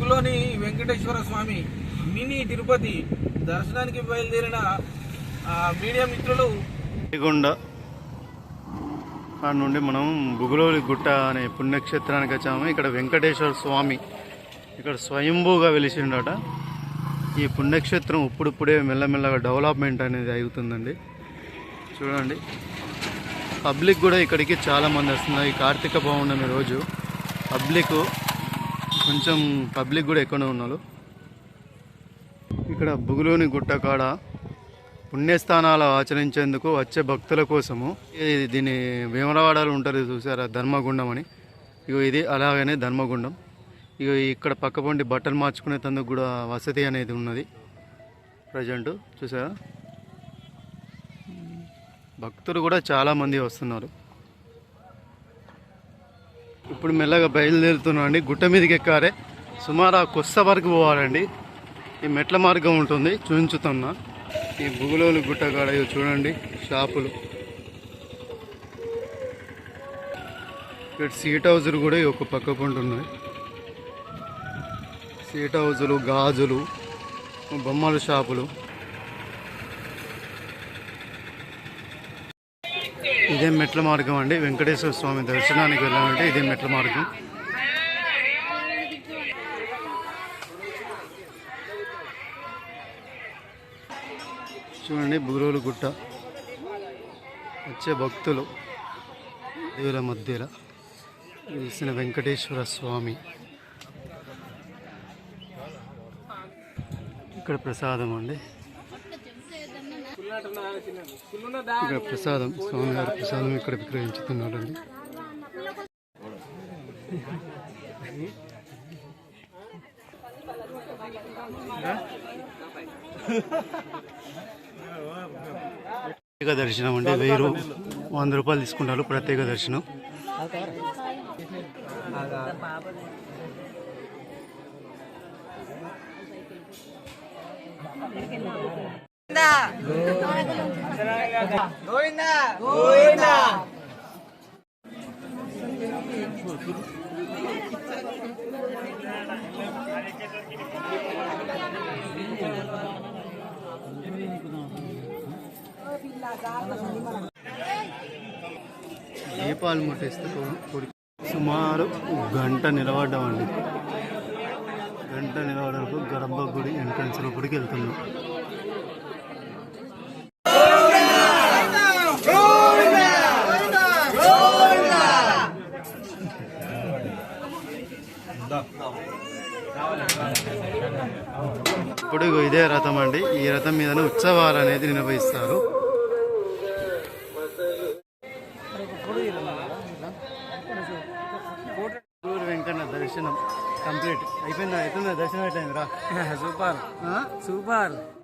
బుగులోని వెంకటేశ్వర స్వామి mini Tirupati దర్శనానికి బయలుదేరిన media మిత్రులు ఆ నుండి మనం బుగులోలి గుట్ట అనే పుణ్యక్షేత్రానికి వచ్చాము. ఇక్కడ వెంకటేశ్వర స్వామి ఇక్కడ స్వయంభూగా వెలిసిండట. ఈ పుణ్యక్షేత్రం ఇప్పుడిప్పుడే మెల్లమెల్లగా డెవలప్మెంట్ అనేది అవుతుందండి. చూడండి, పబ్లిక్ కూడా ఇక్కడికి చాలామంది వస్తున్నారు. ఈ కార్తీక పౌర్ణమి రోజు పబ్లిక్ కూడా ఎక్కువనే ఉన్నారు. ఇక్కడ బుగులోని గుట్ట కాడ పుణ్యస్థానాలు ఆచరించేందుకు వచ్చే భక్తుల కోసము దీని వేమరవాడలు ఉంటారు చూసారా, ధర్మగుండం అని. ఇగో ఇది అలాగనే ధర్మగుండం. ఇక ఇక్కడ పక్కపొంటి బట్టలు మార్చుకునేందుకు కూడా వసతి అనేది ఉన్నది. ప్రజెంట్ చూసారా, భక్తులు కూడా చాలామంది వస్తున్నారు. ఇప్పుడు మెల్లగా బయలుదేరుతున్నాం అండి. గుట్ట మీదకి ఎక్కారే, సుమారు కొస్స వరకు పోవాలండి. ఈ మెట్ల మార్గం ఉంటుంది, చూపించుతున్నా. ఈ బుగులోలు గుట్ట కాడ చూడండి షాపులు. ఇక్కడ సీట్ హౌజులు కూడా ఒక పక్క పొంటి ఉన్నాయి. సీట్ హౌజులు, గాజులు, బొమ్మల షాపులు. ఇదే మెట్ల మార్గం అండి. వెంకటేశ్వర స్వామి దర్శనానికి వెళ్ళాలంటే ఇదే మెట్ల మార్గం. చూడండి, బుగులోలు గుట్ట వచ్చే భక్తులు దేవుల మధ్యలో తెలిసిన వెంకటేశ్వర స్వామి. ఇక్కడ ప్రసాదం అండి. ఇక్కడ ప్రసాదం, స్వామివారి ప్రసాదం ఇక్కడ విక్రయించుతున్నారండి. ప్రత్యేక దర్శనం అంటే 100 రూపాయలు తీసుకుంటారు ప్రత్యేక దర్శనం. దీపాలు ముట్టిస్తే సుమారు గంట నిలబడ్డామండి. గంట నిలబడకు గర్భగుడి ఎంట్రన్స్ లోపలికి వెళ్తున్నాం. ఇప్పుడు ఇదే రథం అండి. ఈ రథం మీదనే ఉత్సవాలు అనేది నిర్వహిస్తారు. వెంకన్న దర్శనం కంప్లీట్ అయిపోయిందా? దర్శనం అయిపోయిందిరా. సూపర్.